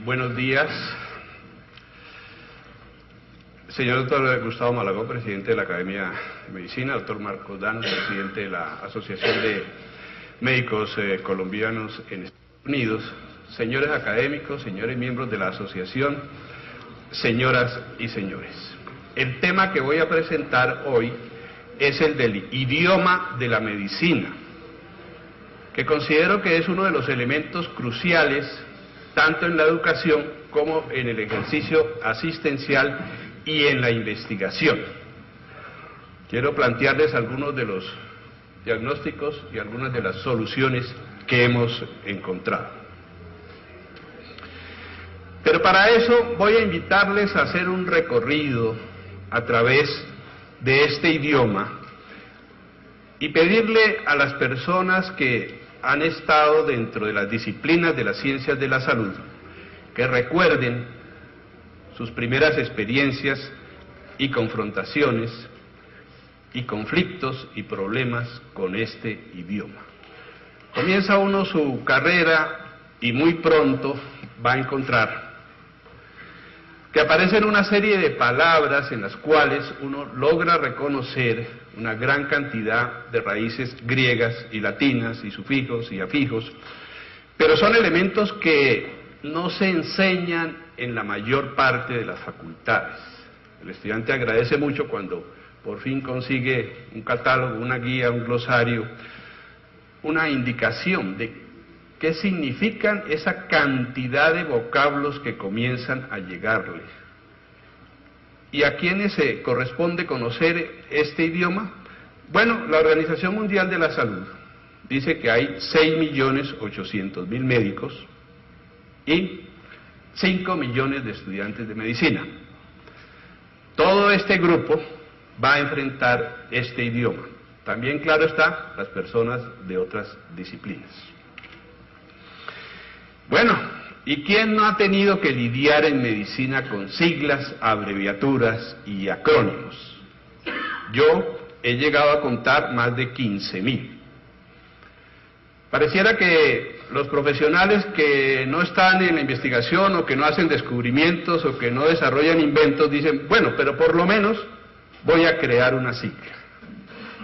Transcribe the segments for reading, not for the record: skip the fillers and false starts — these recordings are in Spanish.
Buenos días. Señor doctor Gustavo Malagón, presidente de la Academia de Medicina, doctor Marcos Danos, presidente de la Asociación de Médicos Colombianos en Estados Unidos, señores académicos, señores miembros de la asociación, señoras y señores. El tema que voy a presentar hoy es el del idioma de la medicina, que considero que es uno de los elementos cruciales tanto en la educación como en el ejercicio asistencial y en la investigación. Quiero plantearles algunos de los diagnósticos y algunas de las soluciones que hemos encontrado. Pero para eso voy a invitarles a hacer un recorrido a través de este idioma y pedirle a las personas que han estado dentro de las disciplinas de las ciencias de la salud que recuerden sus primeras experiencias y confrontaciones y conflictos y problemas con este idioma. Comienza uno su carrera y muy pronto va a encontrar que aparecen una serie de palabras en las cuales uno logra reconocer una gran cantidad de raíces griegas y latinas y sufijos y afijos, pero son elementos que no se enseñan en la mayor parte de las facultades. El estudiante agradece mucho cuando por fin consigue un catálogo, una guía, un glosario, una indicación de qué significan esa cantidad de vocablos que comienzan a llegarle. ¿Y a quiénes se corresponde conocer este idioma? Bueno, la Organización Mundial de la Salud dice que hay 6.800.000 médicos y 5 millones de estudiantes de medicina. Todo este grupo va a enfrentar este idioma. También, claro está, las personas de otras disciplinas. Bueno, ¿y quién no ha tenido que lidiar en medicina con siglas, abreviaturas y acrónimos? Yo he llegado a contar más de 15.000. Pareciera que los profesionales que no están en la investigación o que no hacen descubrimientos o que no desarrollan inventos dicen, bueno, pero por lo menos voy a crear una sigla.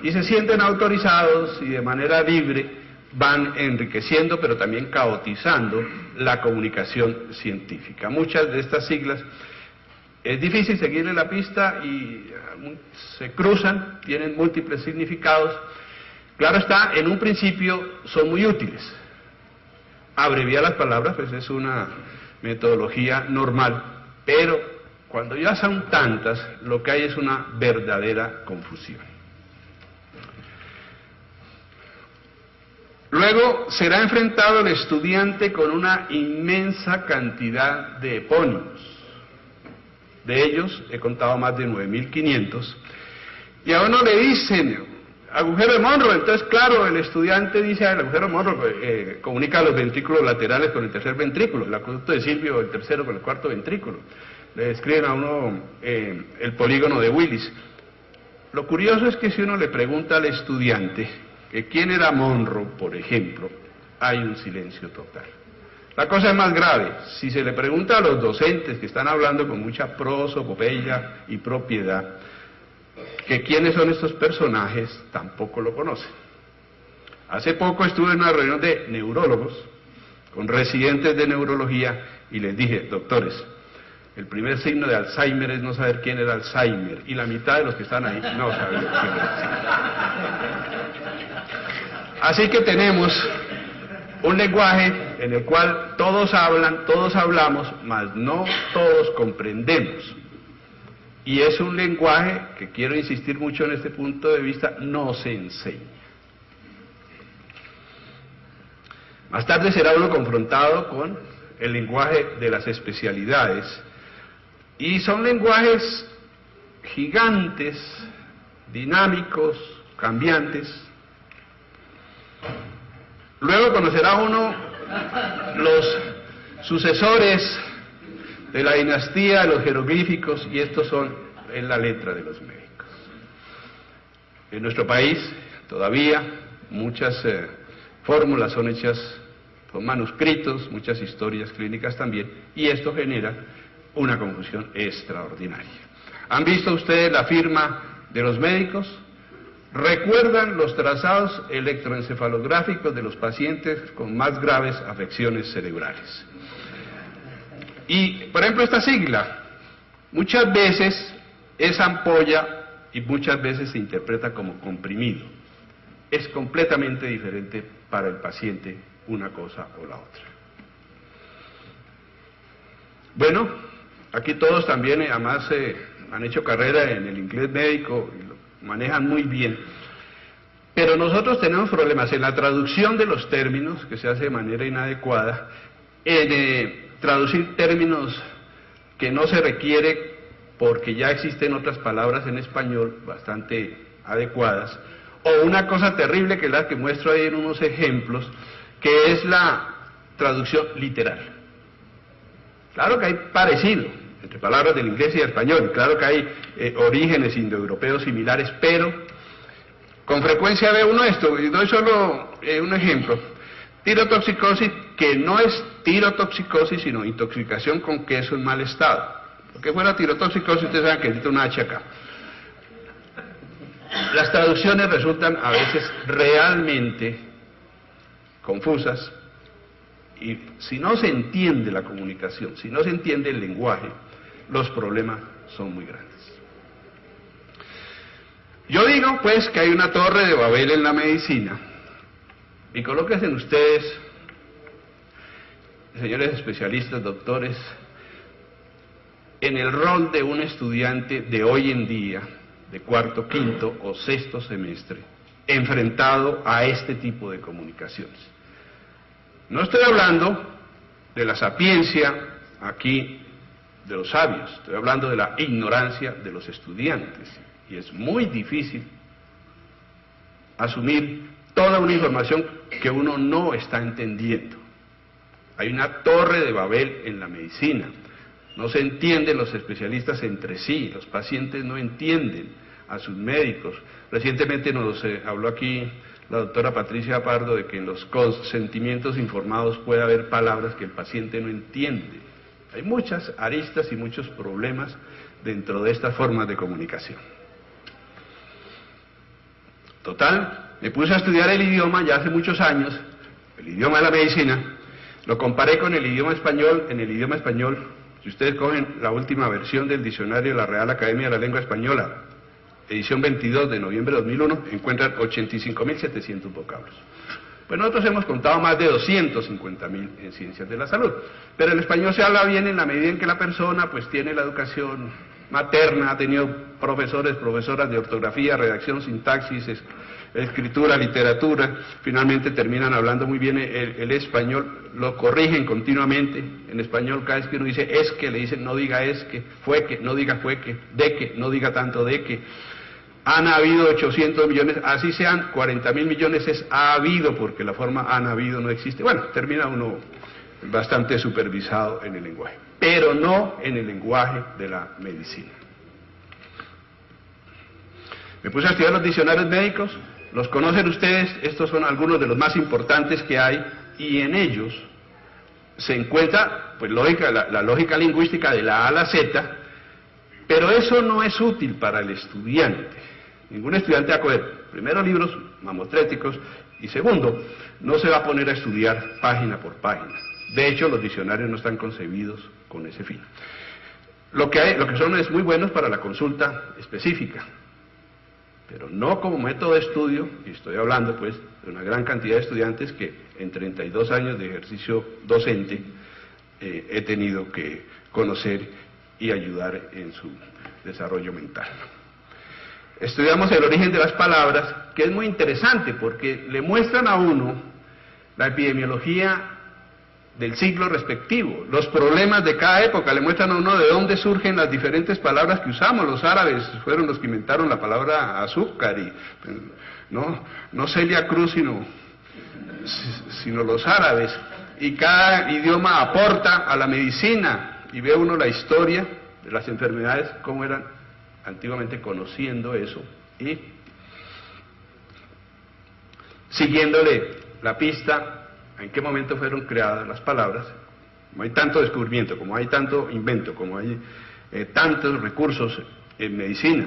Y se sienten autorizados y de manera libre van enriqueciendo, pero también caotizando la comunicación científica. Muchas de estas siglas es difícil seguirle la pista y se cruzan, tienen múltiples significados. Claro está, en un principio son muy útiles. Abreviar las palabras, pues es una metodología normal, pero cuando ya son tantas, lo que hay es una verdadera confusión. Luego será enfrentado el estudiante con una inmensa cantidad de epónimos. De ellos he contado más de 9.500. Y a uno le dicen, agujero de Monro, entonces claro, el estudiante dice, el agujero de Monro comunica los ventrículos laterales con el tercer ventrículo, el acueducto de Silvio, el tercero con el cuarto ventrículo. Le describen a uno el polígono de Willis. Lo curioso es que si uno le pregunta al estudiante que quién era Monro, por ejemplo, hay un silencio total. La cosa es más grave, si se le pregunta a los docentes que están hablando con mucha prosopopeya y propiedad, que quiénes son estos personajes, tampoco lo conocen. Hace poco estuve en una reunión de neurólogos, con residentes de neurología, y les dije, doctores, el primer signo de Alzheimer es no saber quién era Alzheimer, y la mitad de los que están ahí no saben quién era Alzheimer. Así que tenemos un lenguaje en el cual todos hablan, todos hablamos, mas no todos comprendemos. Y es un lenguaje que, quiero insistir mucho en este punto de vista, no se enseña. Más tarde será uno confrontado con el lenguaje de las especialidades, y son lenguajes gigantes, dinámicos, cambiantes. Luego conocerá uno los sucesores de la dinastía de los jeroglíficos, y estos son en la letra de los médicos. En nuestro país todavía muchas fórmulas son hechas son manuscritos, muchas historias clínicas también, y esto genera una confusión extraordinaria. ¿Han visto ustedes la firma de los médicos? ¿Recuerdan los trazados electroencefalográficos de los pacientes con más graves afecciones cerebrales? Y, por ejemplo, esta sigla, muchas veces es ampolla y muchas veces se interpreta como comprimido. Es completamente diferente para el paciente una cosa o la otra. Bueno, aquí todos también, además, han hecho carrera en el inglés médico y lo manejan muy bien. Pero nosotros tenemos problemas en la traducción de los términos, que se hace de manera inadecuada, en traducir términos que no se requiere porque ya existen otras palabras en español bastante adecuadas, o una cosa terrible que es la que muestro ahí en unos ejemplos, que es la traducción literal. Claro que hay parecido entre palabras del inglés y del español, claro que hay orígenes indoeuropeos similares, pero con frecuencia ve uno esto, y doy solo un ejemplo. Tirotoxicosis, que no es tirotoxicosis, sino intoxicación con queso en mal estado. Porque fuera tirotoxicosis, ustedes saben que necesita una H acá. Las traducciones resultan a veces realmente confusas, y si no se entiende la comunicación, si no se entiende el lenguaje, los problemas son muy grandes. Yo digo pues que hay una torre de Babel en la medicina, y colóquense ustedes, señores especialistas, doctores, en el rol de un estudiante de hoy en día, de cuarto, quinto o sexto semestre, enfrentado a este tipo de comunicaciones. No estoy hablando de la sapiencia aquí de los sabios, estoy hablando de la ignorancia de los estudiantes, y es muy difícil asumir toda una información que uno no está entendiendo. Hay una torre de Babel en la medicina. No se entienden los especialistas entre sí, los pacientes no entienden a sus médicos. Recientemente nos habló aquí la doctora Patricia Pardo de que en los consentimientos informados puede haber palabras que el paciente no entiende. Hay muchas aristas y muchos problemas dentro de estas formas de comunicación. Total, me puse a estudiar el idioma ya hace muchos años, el idioma de la medicina, lo comparé con el idioma español. En el idioma español, si ustedes cogen la última versión del diccionario de la Real Academia de la Lengua Española, edición 22 de noviembre de 2001, encuentran 85.700 vocablos. Pues nosotros hemos contado más de 250.000 en ciencias de la salud, pero el español se habla bien en la medida en que la persona pues tiene la educación materna, ha tenido profesoras de ortografía, redacción, sintaxis, escritura, literatura, finalmente terminan hablando muy bien el español, lo corrigen continuamente. En español cada vez que uno dice es que, le dicen no diga es que, fue que, no diga fue que, no diga tanto de que. Han habido 800 millones, así sean 40.000 millones, es ha habido, porque la forma han habido no existe. Bueno, termina uno bastante supervisado en el lenguaje, pero no en el lenguaje de la medicina. Me puse a estudiar los diccionarios médicos, los conocen ustedes, estos son algunos de los más importantes que hay, y en ellos se encuentra pues la lógica lingüística de la A a la Z, pero eso no es útil para el estudiante. Ningún estudiante va a coger, primero, libros mamotréticos, y segundo, no se va a poner a estudiar página por página. De hecho, los diccionarios no están concebidos con ese fin. Lo que son es muy buenos para la consulta específica, pero no como método de estudio, y estoy hablando pues de una gran cantidad de estudiantes que en 32 años de ejercicio docente he tenido que conocer y ayudar en su desarrollo mental. Estudiamos el origen de las palabras, que es muy interesante porque le muestran a uno la epidemiología del siglo respectivo, los problemas de cada época, le muestran a uno de dónde surgen las diferentes palabras que usamos. Los árabes fueron los que inventaron la palabra azúcar, y no Celia Cruz, sino los árabes, y cada idioma aporta a la medicina, y ve uno la historia de las enfermedades, cómo eran antiguamente, conociendo eso y siguiéndole la pista en qué momento fueron creadas las palabras. Como hay tanto descubrimiento, como hay tanto invento, como hay tantos recursos en medicina.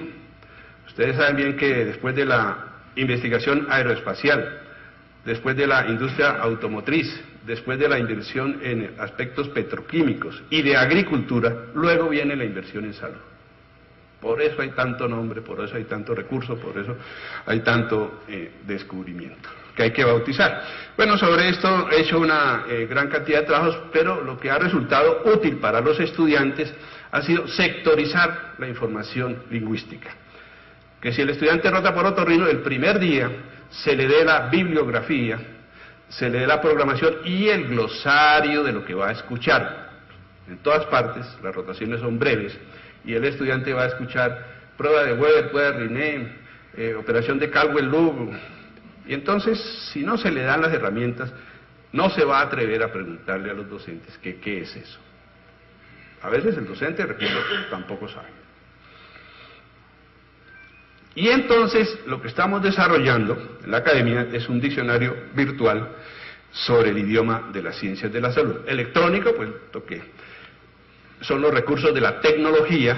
Ustedes saben bien que después de la investigación aeroespacial, después de la industria automotriz, después de la inversión en aspectos petroquímicos y de agricultura, luego viene la inversión en salud. Por eso hay tanto nombre, por eso hay tanto recurso, por eso hay tanto descubrimiento que hay que bautizar. Bueno, sobre esto he hecho una gran cantidad de trabajos, pero lo que ha resultado útil para los estudiantes ha sido sectorizar la información lingüística. Que si el estudiante rota por otorrino, el primer día se le dé la bibliografía, se le dé la programación y el glosario de lo que va a escuchar. En todas partes las rotaciones son breves y el estudiante va a escuchar prueba de Weber, prueba de Riné, operación de Caldwell-Loop, y entonces si no se le dan las herramientas, no se va a atrever a preguntarle a los docentes que qué es eso. A veces el docente, repito, tampoco sabe. Y entonces lo que estamos desarrollando en la academia es un diccionario virtual sobre el idioma de las ciencias de la salud. Electrónico, pues lo que son los recursos de la tecnología,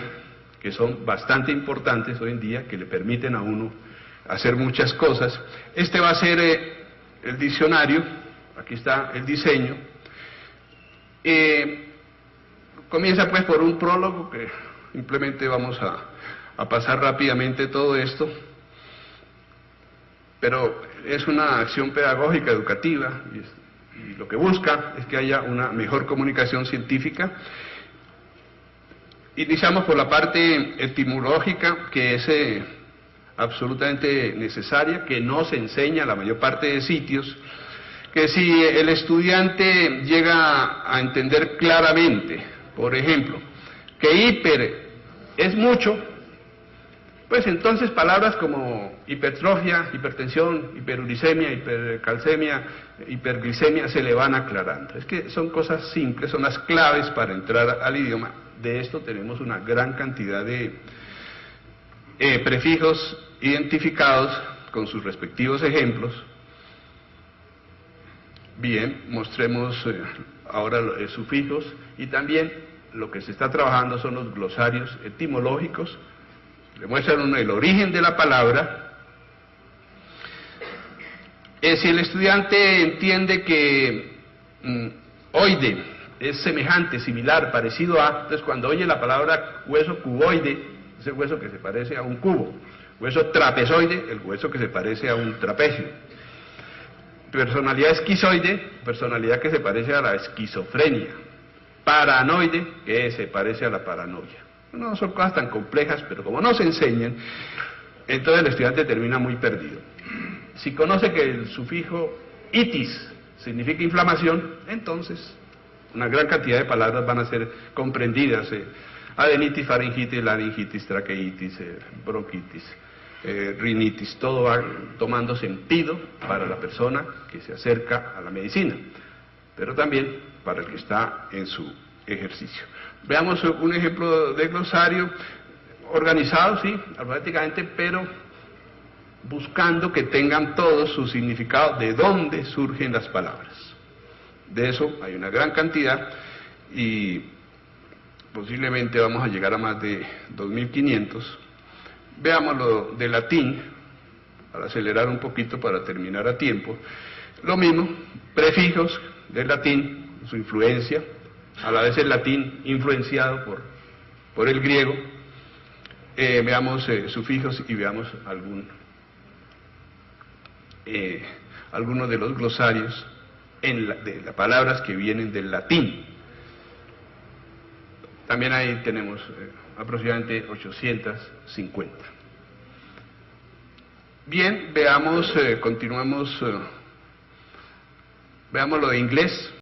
que son bastante importantes hoy en día, que le permiten a uno hacer muchas cosas. Este va a ser el diccionario, aquí está el diseño. Comienza pues por un prólogo, que simplemente vamos a pasar rápidamente todo esto, pero es una acción pedagógica, educativa, y lo que busca es que haya una mejor comunicación científica. Iniciamos por la parte etimológica, que es absolutamente necesaria, que no se enseña en la mayor parte de sitios, que si el estudiante llega a entender claramente, por ejemplo, que hiper es mucho, pues entonces palabras como hipertrofia, hipertensión, hiperuricemia, hipercalcemia, hiperglicemia se le van aclarando. Es que son cosas simples, son las claves para entrar al idioma. De esto tenemos una gran cantidad de prefijos identificados con sus respectivos ejemplos. Bien, mostremos ahora sufijos, y también lo que se está trabajando son los glosarios etimológicos. Le muestran uno el origen de la palabra. Si el estudiante entiende que oide es semejante, similar, parecido a, entonces cuando oye la palabra hueso cuboide, ese hueso que se parece a un cubo, hueso trapezoide, el hueso que se parece a un trapecio, personalidad esquizoide, personalidad que se parece a la esquizofrenia, paranoide, que se parece a la paranoia. No son cosas tan complejas, pero como no se enseñan, entonces el estudiante termina muy perdido. Si conoce que el sufijo itis significa inflamación, entonces una gran cantidad de palabras van a ser comprendidas. Adenitis, faringitis, laringitis, traqueitis, bronquitis, rinitis, todo va tomando sentido para la persona que se acerca a la medicina, pero también para el que está en su ejercicio. Veamos un ejemplo de glosario organizado, sí, alfabéticamente, pero buscando que tengan todos su significado, de dónde surgen las palabras. De eso hay una gran cantidad y posiblemente vamos a llegar a más de 2.500. Veamos lo de latín, para acelerar un poquito, para terminar a tiempo. Lo mismo, prefijos del latín, su influencia, a la vez el latín influenciado por el griego. Veamos sufijos y veamos algunos de los glosarios de las palabras que vienen del latín. También ahí tenemos aproximadamente 850. Bien, veamos, continuamos, veamos lo de inglés.